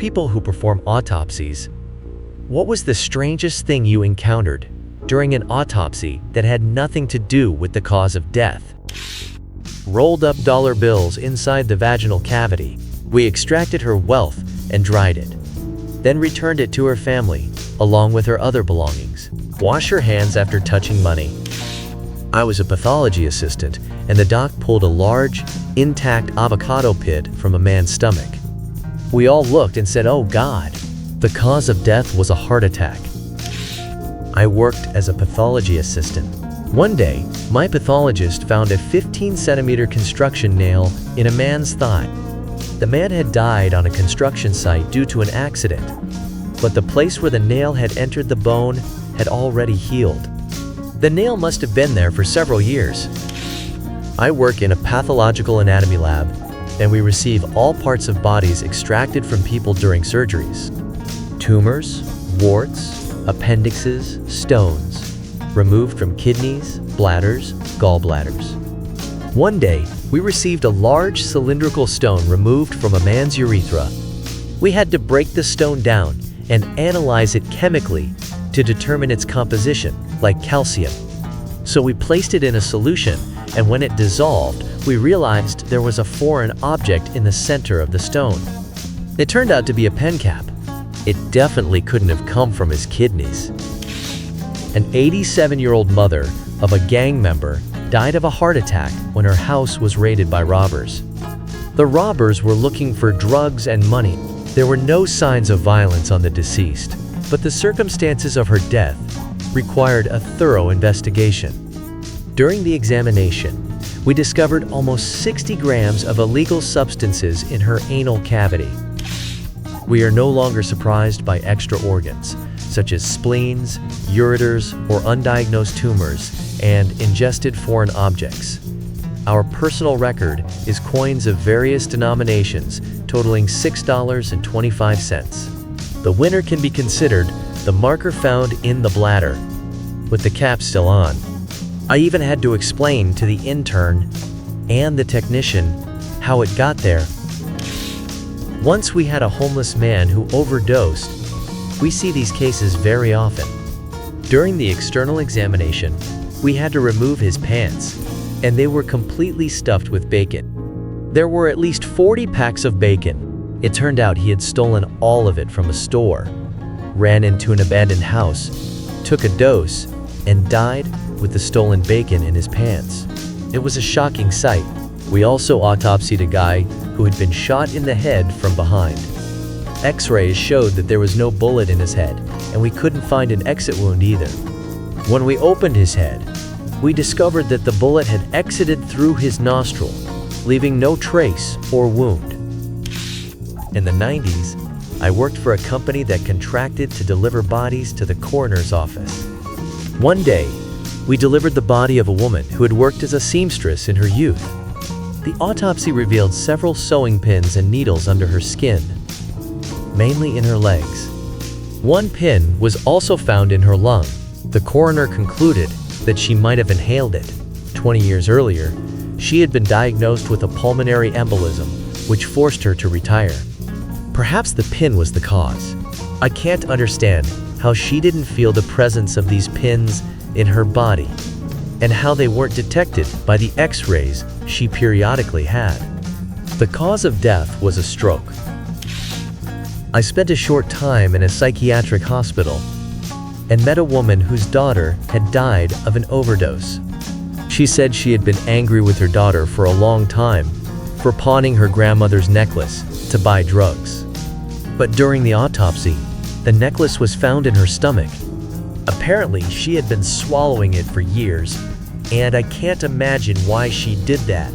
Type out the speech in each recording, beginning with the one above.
people who perform autopsies. What was the strangest thing you encountered during an autopsy that had nothing to do with the cause of death? Rolled up dollar bills inside the vaginal cavity. We extracted her wealth and dried it, then returned it to her family, along with her other belongings. Wash your hands after touching money. I was a pathology assistant, and the doc pulled a large, intact avocado pit from a man's stomach. We all looked and said, "Oh God." The cause of death was a heart attack. I worked as a pathology assistant. One day, my pathologist found a 15-centimeter construction nail in a man's thigh. The man had died on a construction site due to an accident, but the place where the nail had entered the bone had already healed. The nail must have been there for several years. I work in a pathological anatomy lab, and we receive all parts of bodies extracted from people during surgeries. Tumors, warts, appendixes, stones, removed from kidneys, bladders, gallbladders. One day, we received a large cylindrical stone removed from a man's urethra. We had to break the stone down and analyze it chemically to determine its composition, like calcium. So we placed it in a solution, and when it dissolved, we realized there was a foreign object in the center of the stone. It turned out to be a pen cap. It definitely couldn't have come from his kidneys. An 87-year-old mother of a gang member died of a heart attack when her house was raided by robbers. The robbers were looking for drugs and money. There were no signs of violence on the deceased, but the circumstances of her death required a thorough investigation. During the examination, we discovered almost 60 grams of illegal substances in her anal cavity. We are no longer surprised by extra organs, such as spleens, ureters, or undiagnosed tumors, and ingested foreign objects. Our personal record is coins of various denominations totaling $6.25. The winner can be considered the marker found in the bladder, with the cap still on. I even had to explain to the intern and the technician how it got there. Once we had a homeless man who overdosed. We see these cases very often. During the external examination, we had to remove his pants, and they were completely stuffed with bacon. There were at least 40 packs of bacon. It turned out he had stolen all of it from a store, ran into an abandoned house, took a dose, and died with the stolen bacon in his pants. It was a shocking sight. We also autopsied a guy who had been shot in the head from behind. X-rays showed that there was no bullet in his head, and we couldn't find an exit wound either. When we opened his head, we discovered that the bullet had exited through his nostril, leaving no trace or wound. In the 90s, I worked for a company that contracted to deliver bodies to the coroner's office. One day, we delivered the body of a woman who had worked as a seamstress in her youth. The autopsy revealed several sewing pins and needles under her skin, mainly in her legs. One pin was also found in her lung. The coroner concluded that she might have inhaled it. 20 years earlier, she had been diagnosed with a pulmonary embolism, which forced her to retire. Perhaps the pin was the cause. I can't understand how she didn't feel the presence of these pins in her body, and how they weren't detected by the X-rays she periodically had. The cause of death was a stroke. I spent a short time in a psychiatric hospital and met a woman whose daughter had died of an overdose. She said she had been angry with her daughter for a long time for pawning her grandmother's necklace to buy drugs. But during the autopsy, the necklace was found in her stomach. Apparently, she had been swallowing it for years, and I can't imagine why she did that.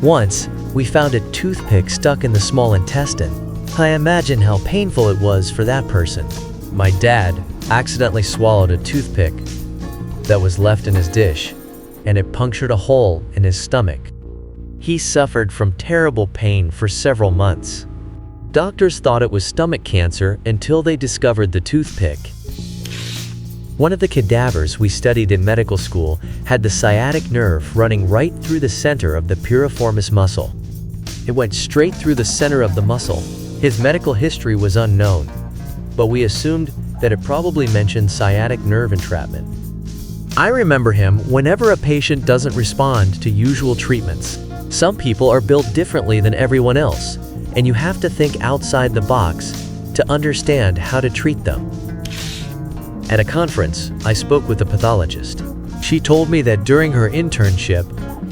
Once, we found a toothpick stuck in the small intestine. I imagine how painful it was for that person. My dad accidentally swallowed a toothpick that was left in his dish, and it punctured a hole in his stomach. He suffered from terrible pain for several months. Doctors thought it was stomach cancer until they discovered the toothpick. One of the cadavers we studied in medical school had the sciatic nerve running right through the center of the piriformis muscle. It went straight through the center of the muscle, His medical history was unknown, but we assumed that it probably mentioned sciatic nerve entrapment. I remember him whenever a patient doesn't respond to usual treatments. Some people are built differently than everyone else, and you have to think outside the box to understand how to treat them. At a conference, I spoke with a pathologist. She told me that during her internship,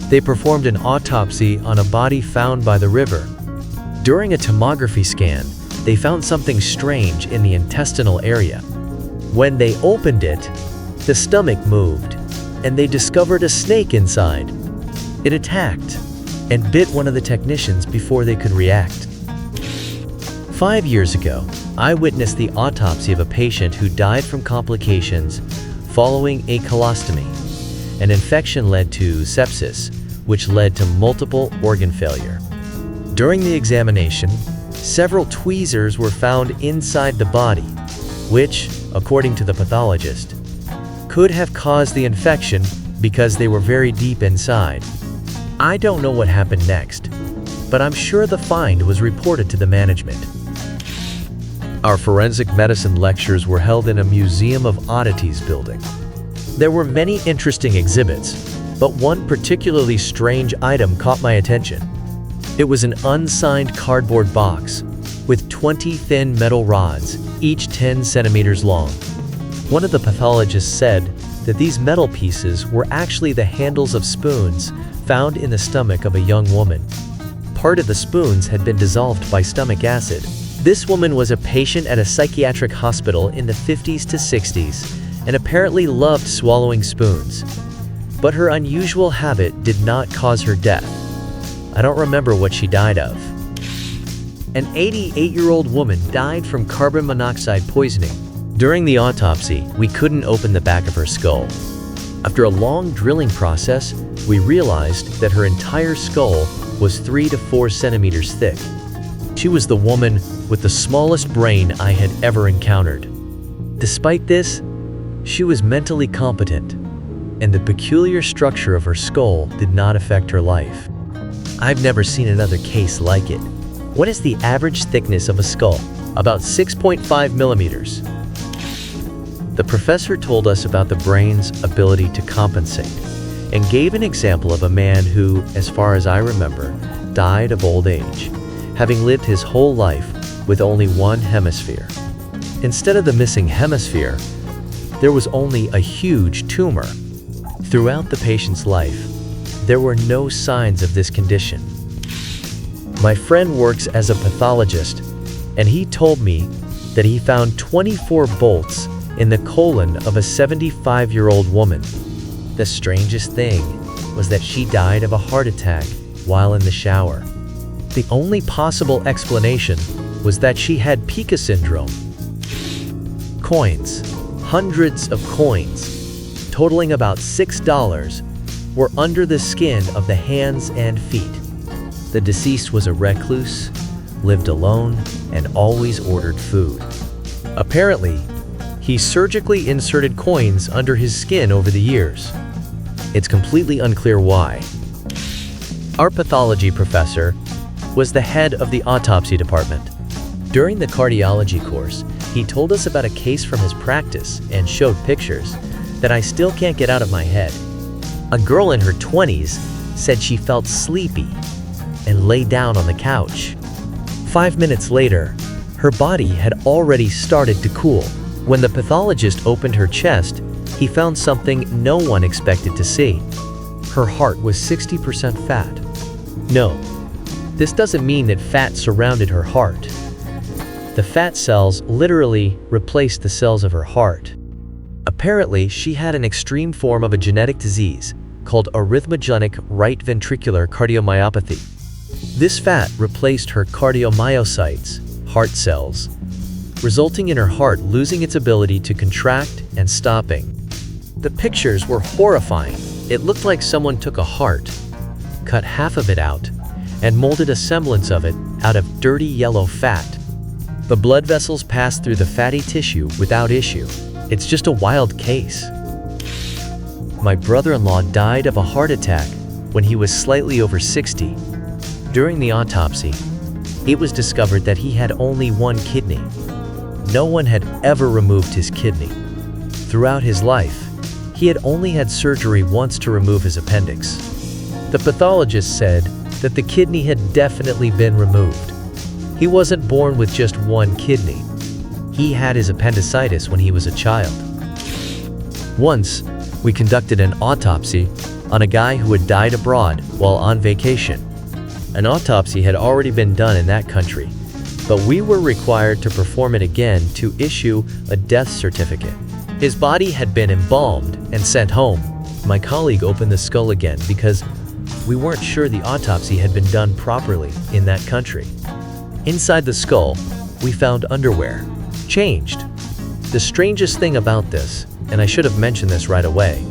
they performed an autopsy on a body found by the river. During a tomography scan, they found something strange in the intestinal area. When they opened it, the stomach moved, and they discovered a snake inside. It attacked and bit one of the technicians before they could react. 5 years ago, I witnessed the autopsy of a patient who died from complications following a colostomy. An infection led to sepsis, which led to multiple organ failure. During the examination, several tweezers were found inside the body, which, according to the pathologist, could have caused the infection because they were very deep inside. I don't know what happened next, but I'm sure the find was reported to the management. Our forensic medicine lectures were held in a Museum of Oddities building. There were many interesting exhibits, but one particularly strange item caught my attention. It was an unsigned cardboard box with 20 thin metal rods, each 10 centimeters long. One of the pathologists said that these metal pieces were actually the handles of spoons found in the stomach of a young woman. Part of the spoons had been dissolved by stomach acid. This woman was a patient at a psychiatric hospital in the 50s to 60s and apparently loved swallowing spoons. But her unusual habit did not cause her death. I don't remember what she died of. An 88-year-old woman died from carbon monoxide poisoning. During the autopsy, we couldn't open the back of her skull. After a long drilling process, we realized that her entire skull was 3 to 4 centimeters thick. She was the woman with the smallest brain I had ever encountered. Despite this, she was mentally competent, and the peculiar structure of her skull did not affect her life. I've never seen another case like it. What is the average thickness of a skull? About 6.5 millimeters. The professor told us about the brain's ability to compensate and gave an example of a man who, as far as I remember, died of old age, having lived his whole life with only one hemisphere. Instead of the missing hemisphere, there was only a huge tumor. Throughout the patient's life, there were no signs of this condition. My friend works as a pathologist, and he told me that he found 24 bolts in the colon of a 75-year-old woman. The strangest thing was that she died of a heart attack while in the shower. The only possible explanation was that she had Pica syndrome. Coins, hundreds of coins, totaling about $6, were under the skin of the hands and feet. The deceased was a recluse, lived alone, and always ordered food. Apparently, he surgically inserted coins under his skin over the years. It's completely unclear why. Our pathology professor was the head of the autopsy department. During the cardiology course, he told us about a case from his practice and showed pictures that I still can't get out of my head. A girl in her 20s said she felt sleepy and lay down on the couch. 5 minutes later, her body had already started to cool. When the pathologist opened her chest, he found something no one expected to see. Her heart was 60% fat. No, this doesn't mean that fat surrounded her heart. The fat cells literally replaced the cells of her heart. Apparently, she had an extreme form of a genetic disease called arrhythmogenic right ventricular cardiomyopathy. This fat replaced her cardiomyocytes, heart cells, resulting in her heart losing its ability to contract and stopping. The pictures were horrifying. It looked like someone took a heart, cut half of it out, and molded a semblance of it out of dirty yellow fat. The blood vessels passed through the fatty tissue without issue. It's just a wild case. My brother-in-law died of a heart attack when he was slightly over 60. During the autopsy, it was discovered that he had only one kidney. No one had ever removed his kidney. Throughout his life, he had only had surgery once to remove his appendix. The pathologist said that the kidney had definitely been removed. He wasn't born with just one kidney. He had his appendicitis when he was a child. Once, we conducted an autopsy on a guy who had died abroad while on vacation. An autopsy had already been done in that country, but we were required to perform it again to issue a death certificate. His body had been embalmed and sent home. My colleague opened the skull again because we weren't sure the autopsy had been done properly in that country. Inside the skull, we found underwear, changed. The strangest thing about this, and I should have mentioned this right away,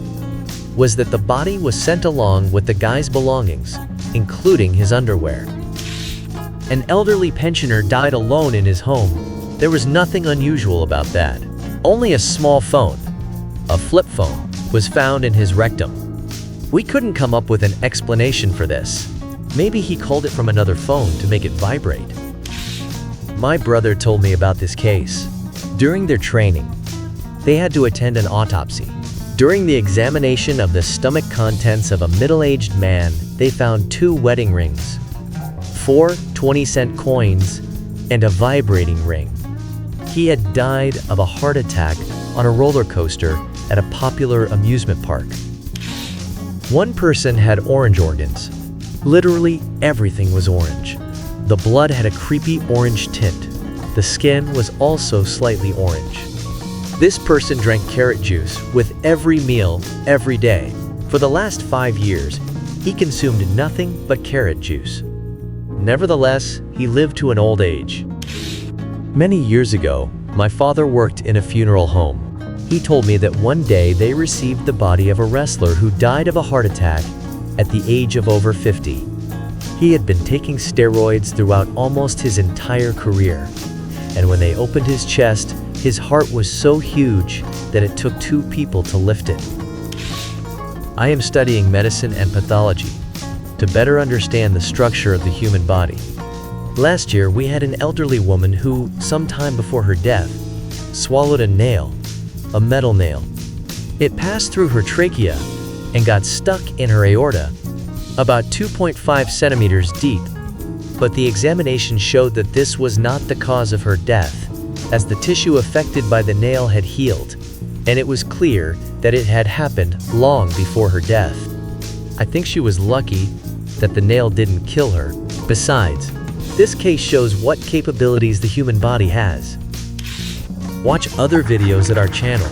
was that the body was sent along with the guy's belongings, including his underwear. An elderly pensioner died alone in his home. There was nothing unusual about that. Only a small phone, a flip phone, was found in his rectum. We couldn't come up with an explanation for this. Maybe he called it from another phone to make it vibrate. My brother told me about this case. During their training, they had to attend an autopsy. During the examination of the stomach contents of a middle-aged man, they found 2 wedding rings, 4 20-cent coins, and a vibrating ring. He had died of a heart attack on a roller coaster at a popular amusement park. One person had orange organs. Literally everything was orange. The blood had a creepy orange tint. The skin was also slightly orange. This person drank carrot juice with every meal, every day. For the last 5 years, he consumed nothing but carrot juice. Nevertheless, he lived to an old age. Many years ago, my father worked in a funeral home. He told me that one day they received the body of a wrestler who died of a heart attack at the age of over 50. He had been taking steroids throughout almost his entire career, and when they opened his chest, his heart was so huge that it took 2 people to lift it. I am studying medicine and pathology to better understand the structure of the human body. Last year, we had an elderly woman who, sometime before her death, swallowed a nail, a metal nail. It passed through her trachea and got stuck in her aorta, about 2.5 centimeters deep. But the examination showed that this was not the cause of her death, as the tissue affected by the nail had healed, and it was clear that it had happened long before her death. I think she was lucky that the nail didn't kill her. Besides, this case shows what capabilities the human body has. Watch other videos at our channel.